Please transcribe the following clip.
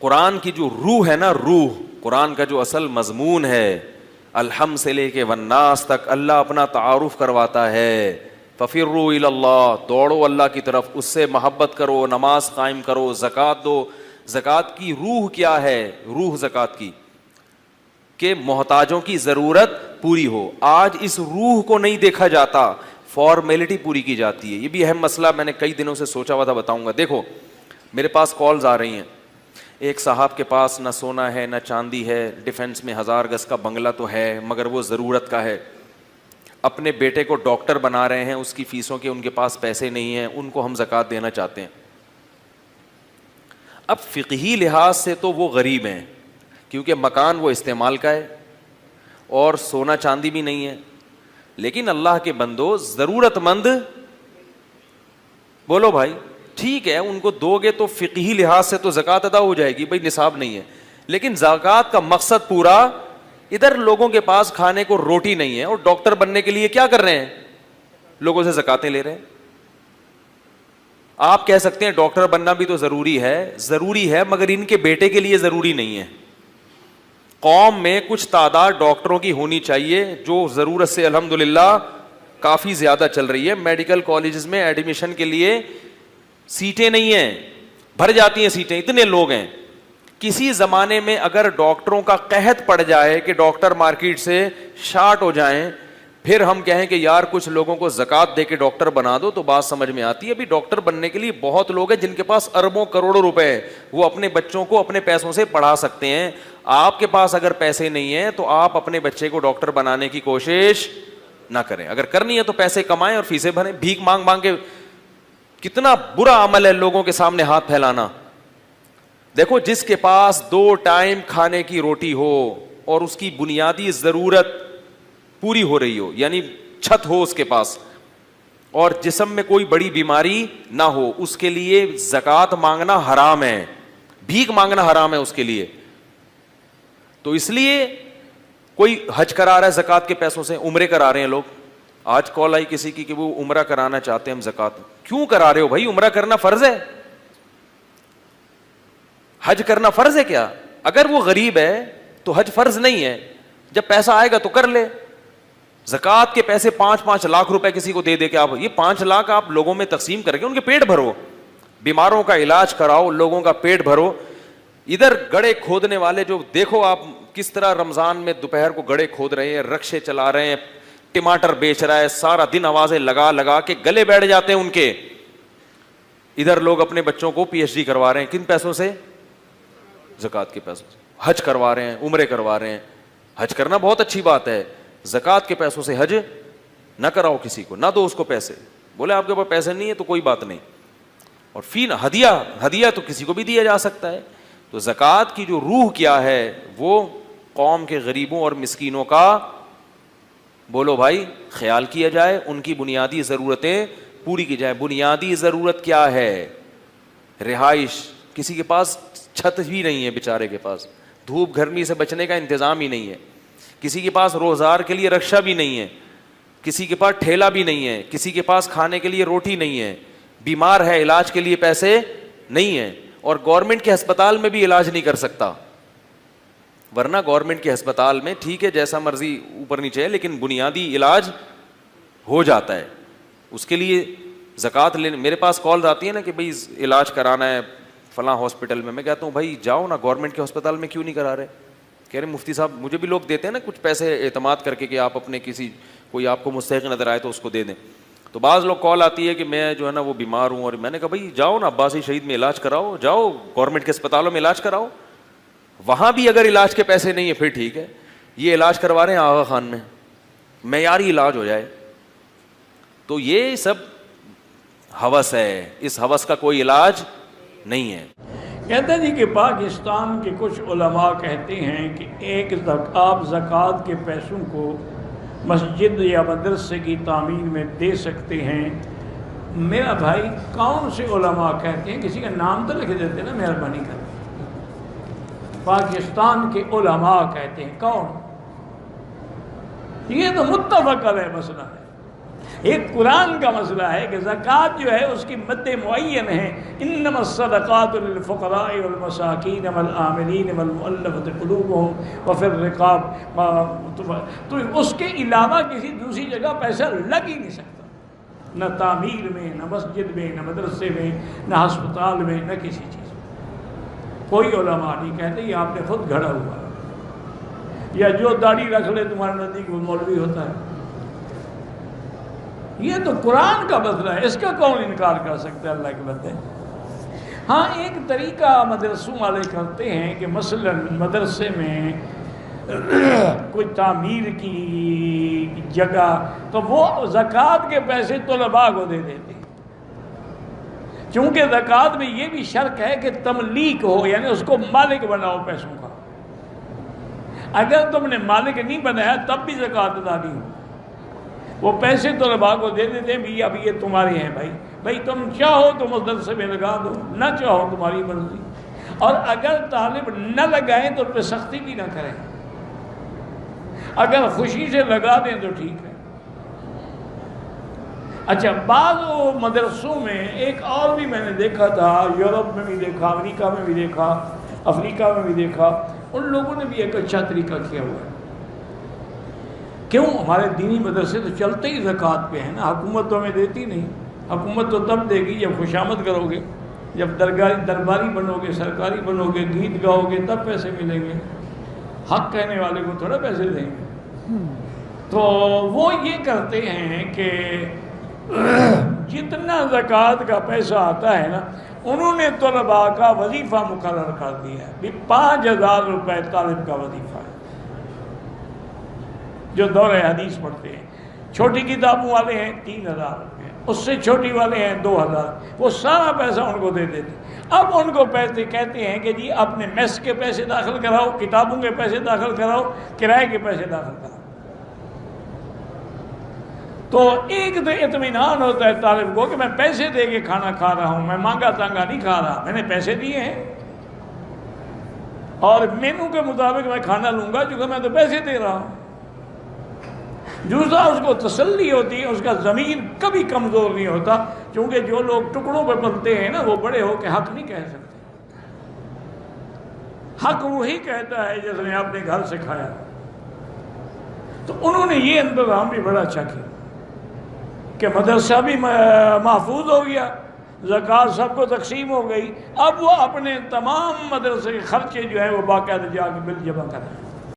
قرآن کی جو روح ہے نا، روح قرآن کا جو اصل مضمون ہے، الحم سے لے کے والناس تک اللہ اپنا تعارف کرواتا ہے. ففروا الی اللہ، دوڑو اللہ کی طرف، اس سے محبت کرو، نماز قائم کرو، زکوٰۃ دو. زکوٰۃ کی روح کیا ہے؟ روح زکوٰۃ کی کہ محتاجوں کی ضرورت پوری ہو. آج اس روح کو نہیں دیکھا جاتا، فارمیلٹی پوری کی جاتی ہے. یہ بھی اہم مسئلہ میں نے کئی دنوں سے سوچا ہوا تھا، بتاؤں گا. دیکھو میرے پاس کالز آ رہی ہیں، ایک صاحب کے پاس نہ سونا ہے نہ چاندی ہے، ڈیفینس میں 1000 گز کا بنگلہ تو ہے مگر وہ ضرورت کا ہے. اپنے بیٹے کو ڈاکٹر بنا رہے ہیں، اس کی فیسوں کے ان کے پاس پیسے نہیں ہیں، ان کو ہم زکوٰۃ دینا چاہتے ہیں. اب فقہی لحاظ سے تو وہ غریب ہیں، کیونکہ مکان وہ استعمال کا ہے اور سونا چاندی بھی نہیں ہے. لیکن اللہ کے بندو، ضرورت مند، بولو بھائی، ٹھیک ہے ان کو دو گے تو فقہی لحاظ سے تو زکوٰۃ ادا ہو جائے گی، بھائی نصاب نہیں ہے. لیکن زکوٰۃ کا مقصد پورا، ادھر لوگوں کے پاس کھانے کو روٹی نہیں ہے اور ڈاکٹر بننے کے لیے کیا کر رہے ہیں؟ لوگوں سے زکاتیں لے رہے ہیں. آپ کہہ سکتے ہیں ڈاکٹر بننا بھی تو ضروری ہے مگر ان کے بیٹے کے لیے ضروری نہیں ہے. قوم میں کچھ تعداد ڈاکٹروں کی ہونی چاہیے جو ضرورت سے الحمدللہ کافی زیادہ چل رہی ہے. میڈیکل کالجز میں ایڈمیشن کے لیے سیٹیں نہیں ہیں، بھر جاتی ہیں سیٹیں، اتنے لوگ ہیں. کسی زمانے میں اگر ڈاکٹروں کا قحط پڑ جائے کہ ڈاکٹر مارکیٹ سے شارٹ ہو جائیں، پھر ہم کہیں کہ یار کچھ لوگوں کو زکوٰۃ دے کے ڈاکٹر بنا دو، تو بات سمجھ میں آتی ہے. ابھی ڈاکٹر بننے کے لیے بہت لوگ ہیں جن کے پاس اربوں کروڑوں روپے ہیں، وہ اپنے بچوں کو اپنے پیسوں سے پڑھا سکتے ہیں. آپ کے پاس اگر پیسے نہیں ہیں تو آپ اپنے بچے کو ڈاکٹر بنانے کی کوشش نہ کریں. اگر کرنی ہے تو پیسے کمائیں اور فیسیں بھریں. بھیک مانگ مانگ کے کتنا برا عمل ہے لوگوں کے سامنے ہاتھ پھیلانا. دیکھو جس کے پاس 2 ٹائم کھانے کی روٹی ہو اور اس کی بنیادی ضرورت پوری ہو رہی ہو، یعنی چھت ہو اس کے پاس، اور جسم میں کوئی بڑی بیماری نہ ہو، اس کے لیے زکوٰۃ مانگنا حرام ہے، بھیک مانگنا حرام ہے اس کے لیے. تو اس لیے کوئی حج کرا رہا ہے زکوٰۃ کے پیسوں سے، عمرے کرا رہے ہیں لوگ. آج کال آئی کسی کی کہ وہ عمرہ کرانا چاہتے ہیں ہم زکوٰۃ. کیوں کرا رہے ہو بھائی؟ عمرہ کرنا فرض ہے، حج کرنا فرض ہے کیا؟ اگر وہ غریب ہے تو حج فرض نہیں ہے، جب پیسہ آئے گا تو کر لے. زکوٰۃ کے پیسے 5-5 لاکھ روپے کسی کو دے کے آپ یہ 5 لاکھ آپ لوگوں میں تقسیم کر کے ان کے پیٹ بھرو، بیماروں کا علاج کراؤ، لوگوں کا پیٹ بھرو. ادھر گڑھے کھودنے والے جو دیکھو آپ کس طرح رمضان میں دوپہر کو گڑھے کھود رہے ہیں، رکشے چلا رہے ہیں، ٹماٹر بیچ رہا ہے، سارا دن آوازیں لگا لگا کے گلے بیٹھ جاتے ہیں ان کے. ادھر لوگ اپنے بچوں کو PhD کروا رہے ہیں، کن پیسوں سے؟ زکوٰۃ کے پیسوں سے. حج کروا رہے ہیں، عمرے کروا رہے ہیں. حج کرنا بہت اچھی بات ہے، زکوٰۃ کے پیسوں سے حج نہ کراؤ کسی کو، نہ دو اس کو پیسے. بولے آپ کے پاس پیسے نہیں ہے تو کوئی بات نہیں. اور فی ہدیہ تو کسی کو بھی دیا جا سکتا ہے. تو زکوٰۃ کی جو روح کیا ہے وہ قوم کے غریبوں اور مسکینوں کا، بولو بھائی، خیال کیا جائے، ان کی بنیادی ضرورتیں پوری کی جائے. بنیادی ضرورت کیا ہے؟ رہائش. کسی کے پاس چھت بھی نہیں ہے بیچارے کے پاس، دھوپ گرمی سے بچنے کا انتظام ہی نہیں ہے. کسی کے پاس روزگار کے لیے رکشہ بھی نہیں ہے، کسی کے پاس ٹھیلا بھی نہیں ہے، کسی کے پاس کھانے کے لیے روٹی نہیں ہے، بیمار ہے علاج کے لیے پیسے نہیں ہیں، اور گورنمنٹ کے ہسپتال میں بھی علاج نہیں کر سکتا. ورنہ گورنمنٹ کے ہسپتال میں ٹھیک ہے جیسا مرضی اوپر نیچے ہے لیکن بنیادی علاج ہو جاتا ہے. اس کے لیے زکوٰۃ لینے میرے پاس کالز آتی ہے نا کہ بھائی علاج کرانا ہے فلاں ہاسپٹل میں کہتا ہوں بھائی جاؤ نا گورنمنٹ کے ہسپتال میں، کیوں نہیں کرا رہے؟ کہہ رہے مفتی صاحب مجھے بھی لوگ دیتے ہیں نا کچھ پیسے اعتماد کر کے کہ آپ اپنے کسی کوئی آپ کو مستحق نظر آئے تو اس کو دے دیں. تو بعض لوگ کال آتی ہے کہ میں جو ہے نا وہ بیمار ہوں، اور میں نے کہا بھائی جاؤ نا عباسی شہید میں علاج کراؤ، جاؤ گورنمنٹ کے اسپتالوں میں علاج کراؤ. وہاں بھی اگر علاج کے پیسے نہیں ہیں پھر ٹھیک ہے، یہ علاج کروا رہے ہیں آغا خان میں، معیاری علاج ہو جائے. تو یہ سب ہوس ہے، اس ہوس کا کوئی علاج نہیں ہے. کہتے ہیں جی کہ پاکستان کے کچھ علماء کہتے ہیں کہ آپ زکوٰۃ کے پیسوں کو مسجد یا مدرسے کی تعمیر میں دے سکتے ہیں. میرا بھائی کون سے علماء کہتے ہیں؟ کسی کا نام تو لکھ دیتے نا مہربانی کر. پاکستان کے علماء کہتے ہیں، کون؟ یہ تو متفق علیہ مسئلہ ہے. ایک قرآن کا مسئلہ ہے کہ زکوٰۃ جو ہے اس کی مد معین ہے، انما الصدقات للفقراء والمساکین والعاملین والمؤلفۃ قلوبہم وفی الرقاب، تو اس کے علاوہ کسی دوسری جگہ پیسہ لگ ہی نہیں سکتا، نہ تعمیر میں، نہ مسجد میں، نہ مدرسے میں، نہ ہسپتال میں، نہ کسی چیز میں۔ کوئی علماء نہیں کہتے یہ آپ نے خود گھڑا ہوا ہے، یا جو داڑھی رکھ لے تمہارے نزدیک وہ مولوی ہوتا ہے۔ یہ تو قرآن کا مسئلہ ہے، اس کا کون انکار کر سکتا ہے اللہ کے بندے؟ ہاں ایک طریقہ مدرسوں والے کرتے ہیں کہ مثلا مدرسے میں کوئی تعمیر کی جگہ تو وہ زکوٰۃ کے پیسے طلباء کو دے دیتے ہیں، چونکہ زکوٰۃ میں یہ بھی شرط ہے کہ تملیک ہو، یعنی اس کو مالک بناؤ پیسوں کا۔ اگر تم نے مالک نہیں بنایا تب بھی زکوٰۃ ادا نہیں ہو، وہ پیسے طلباء کو دے دیتے ہیں، بھی اب یہ تمہارے ہیں بھائی تم چاہو تو مدرسے میں لگا دو، نہ چاہو تمہاری مرضی، اور اگر طالب نہ لگائیں تو ان پہ سختی بھی نہ کریں، اگر خوشی سے لگا دیں تو ٹھیک ہے۔ اچھا بعض مدرسوں میں ایک اور بھی میں نے دیکھا تھا، یورپ میں بھی دیکھا، امریکہ میں بھی دیکھا، افریقہ میں بھی دیکھا، ان لوگوں نے بھی ایک اچھا طریقہ کیا ہوا ہے۔ کیوں؟ ہمارے دینی مدرسے تو چلتے ہی زکوٰۃ پہ ہیں نا، حکومت تو ہمیں دیتی نہیں، حکومت تو تب دے گی جب خوشامد کرو گے، جب درباری بنو گے، سرکاری بنو گے، گیت گاؤ گے، تب پیسے ملیں گے، حق کہنے والے کو تھوڑا پیسے دیں گے۔ تو وہ یہ کرتے ہیں کہ جتنا زکوٰۃ کا پیسہ آتا ہے نا، انہوں نے طلباء کا وظیفہ مقرر کر دیا ہے، بھی 5,000 روپے طالب کا وظیفہ ہے جو دور حدیث پڑھتے ہیں۔ چھوٹی کتابوں والے ہیں 3,000 روپے، اس سے چھوٹی والے ہیں 2,000، وہ سارا پیسہ ان کو دے دیتے۔ اب ان کو پیسے کہتے ہیں کہ جی اپنے میس کے پیسے داخل کراؤ، کتابوں کے پیسے داخل کراؤ، کرائے کے پیسے داخل کراؤ۔ تو ایک تو اطمینان ہوتا ہے طالب کو کہ میں پیسے دے کے کھانا کھا رہا ہوں، میں مانگا تانگا نہیں کھا رہا، میں نے پیسے دیے ہیں اور مینو کے مطابق میں کھانا لوں گا چونکہ میں تو پیسے دے رہا ہوں۔ دوسرا اس کو تسلی ہوتی ہے، اس کا ضمیر کبھی کمزور نہیں ہوتا، کیونکہ جو لوگ ٹکڑوں پہ پلتے ہیں نا وہ بڑے ہو کے حق نہیں کہہ سکتے، حق وہی کہتا ہے جس نے اپنے گھر سے کھایا۔ تو انہوں نے یہ انتظام بھی بڑا اچھا کیا کہ مدرسہ بھی محفوظ ہو گیا، زکوٰۃ سب کو تقسیم ہو گئی، اب وہ اپنے تمام مدرسے کے خرچے جو ہیں وہ باقاعدہ جا کے بل جمع کریں۔